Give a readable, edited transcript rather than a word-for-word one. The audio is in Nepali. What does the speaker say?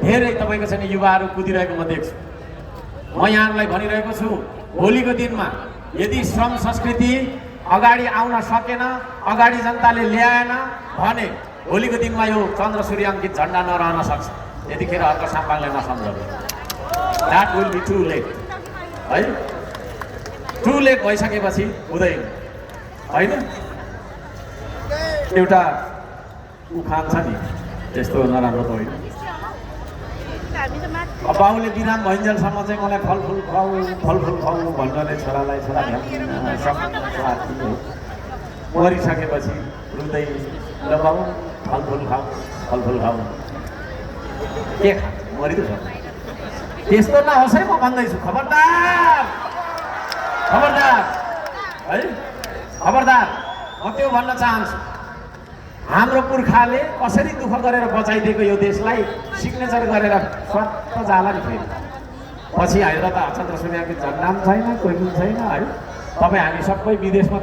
धेरै तपाईँको छैन युवाहरू कुदिरहेको म देख्छु। म यहाँहरूलाई भनिरहेको छु, भोलिको दिनमा यदि श्रम संस्कृति अगाडि आउन सकेन, अगाडि जनताले ल्याएन भने भोलिको दिनमा यो चन्द्र सूर्य अङ्कित झन्डा नरहन सक्छ। यतिखेर अर्को साम्पाङले नसम्झाउनु। That will be too late है। टु लेट भइसकेपछि हुँदैन होइन। एउटा उखान छ नि, त्यस्तो नराम्रो त होइन। बाउले बिराम भइन्जेलसम्म चाहिँ मलाई फलफुल खुवाऊ भन्नाले छोरालाई छोरा मरिसकेपछि रुँदै ल बाउ फलफुल खाऊ के खा मरिदियो छ। त्यस्तो नहोस् है, म भन्दैछु। खबरदार है, खबरदार। म त्यो भन्न चाहन्छु, हाम्रो पुर्खाले कसरी दुःख गरेर बचाइदिएको यो देशलाई सिग्नेचर गरेर स्वात्त जाला नि फेरि। पछि आएर त चन्द्र सूर्य अङ्कित झन्डा पनि छैन, कोही पनि छैन है। तपाईँ हामी सबै विदेशमा